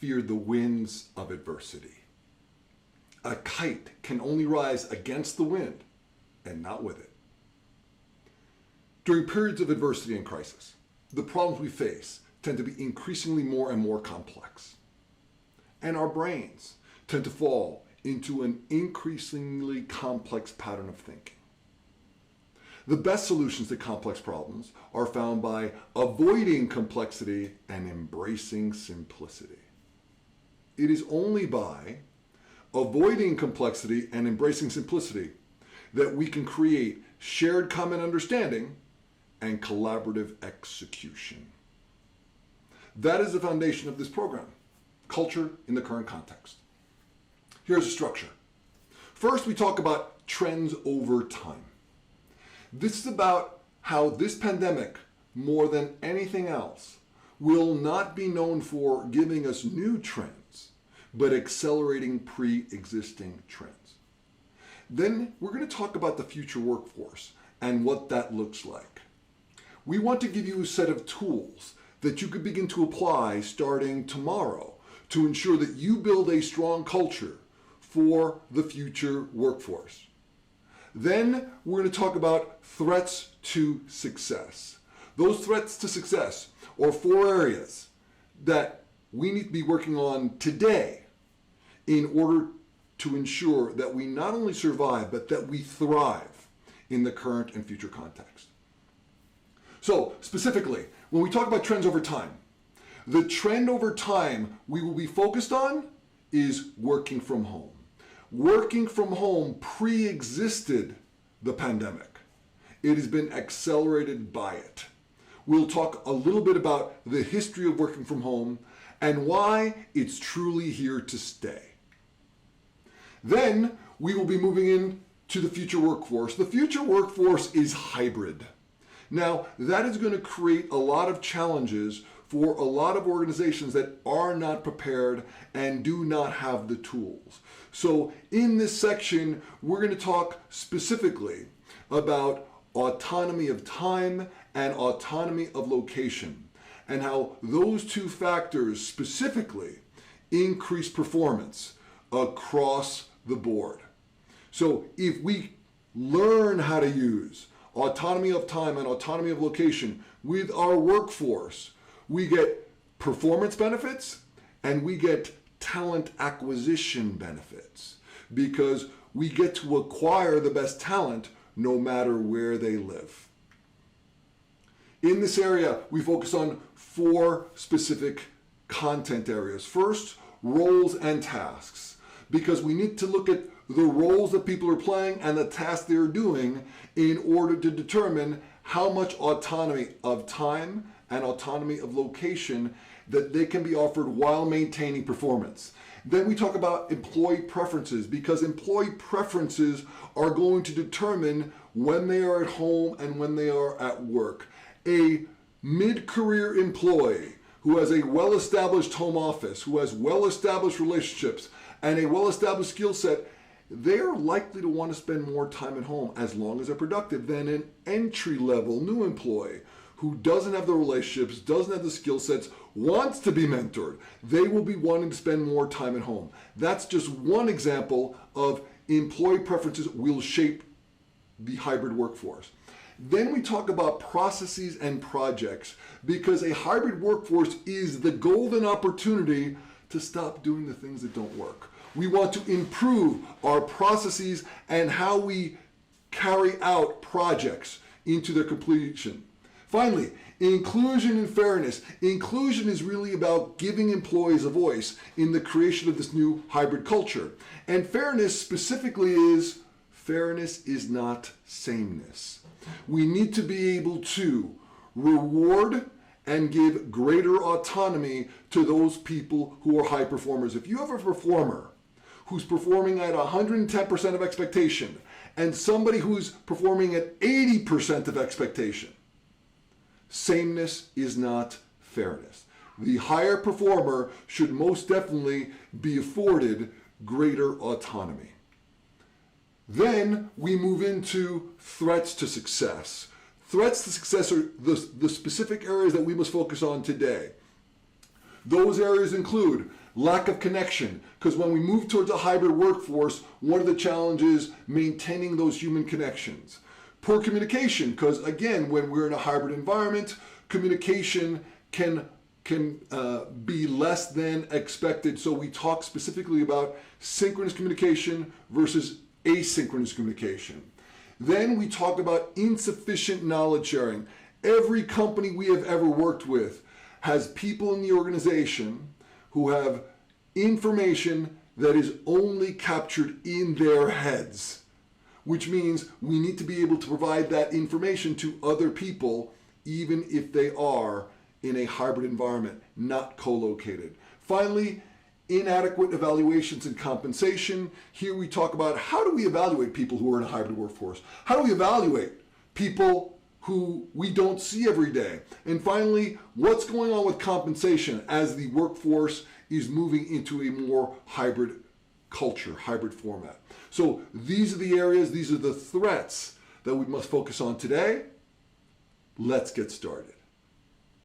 fear the winds of adversity. A kite can only rise against the wind and not with it. During periods of adversity and crisis, the problems we face tend to be increasingly more and more complex. And our brains tend to fall into an increasingly complex pattern of thinking. The best solutions to complex problems are found by avoiding complexity and embracing simplicity. It is only by avoiding complexity and embracing simplicity that we can create shared common understanding and collaborative execution. That is the foundation of this program, culture in the current context. Here's the structure. First, we talk about trends over time. This is about how this pandemic, more than anything else, will not be known for giving us new trends, but accelerating pre-existing trends. Then we're going to talk about the future workforce and what that looks like. We want to give you a set of tools that you could begin to apply starting tomorrow to ensure that you build a strong culture for the future workforce. Then we're going to talk about threats to success. Those threats to success are 4 areas that we need to be working on today in order to ensure that we not only survive, but that we thrive in the current and future context. So specifically, when we talk about trends over time, the trend over time we will be focused on is working from home. Working from home pre-existed the pandemic. It has been accelerated by it. We'll talk a little bit about the history of working from home and why it's truly here to stay. Then we will be moving into the future workforce. The future workforce is hybrid. Now, that is going to create a lot of challenges for a lot of organizations that are not prepared and do not have the tools. So in this section, we're going to talk specifically about autonomy of time and autonomy of location, and how those 2 factors specifically increase performance across the board. So if we learn how to use autonomy of time and autonomy of location with our workforce, we get performance benefits and we get talent acquisition benefits, because we get to acquire the best talent no matter where they live. In this area, we focus on 4 specific content areas. First, roles and tasks, because we need to look at the roles that people are playing and the tasks they're doing in order to determine how much autonomy of time and autonomy of location that they can be offered while maintaining performance. Then we talk about employee preferences, because employee preferences are going to determine when they are at home and when they are at work. A mid-career employee who has a well-established home office, who has well-established relationships and a well-established skill set, they're likely to want to spend more time at home as long as they're productive than an entry-level new employee who doesn't have the relationships, doesn't have the skill sets, wants to be mentored. They will be wanting to spend more time at home. That's just one example of employee preferences will shape the hybrid workforce. Then we talk about processes and projects, because a hybrid workforce is the golden opportunity to stop doing the things that don't work. We want to improve our processes and how we carry out projects into their completion. Finally, inclusion and fairness. Inclusion is really about giving employees a voice in the creation of this new hybrid culture. And fairness specifically is, fairness is not sameness. We need to be able to reward and give greater autonomy to those people who are high performers. If you have a performer who's performing at 110% of expectation and somebody who's performing at 80% of expectation, sameness is not fairness. The higher performer should most definitely be afforded greater autonomy. Then we move into threats to success. Threats to success are the specific areas that we must focus on today. Those areas include Lack of connection, because when we move towards a hybrid workforce, one of the challenges is maintaining those human connections. Poor communication, because again, when we're in a hybrid environment, communication can be less than expected. So we talk specifically about synchronous communication versus asynchronous communication. Then we talk about insufficient knowledge sharing. Every company we have ever worked with has people in the organization who have information that is only captured in their heads, which means we need to be able to provide that information to other people, even if they are in a hybrid environment, not co-located. Finally, inadequate evaluations and compensation. Here we talk about how do we evaluate people who are in a hybrid workforce? How do we evaluate people who we don't see every day? And finally, what's going on with compensation as the workforce is moving into a more hybrid culture, hybrid format? So these are the areas, these are the threats that we must focus on today. Let's get started.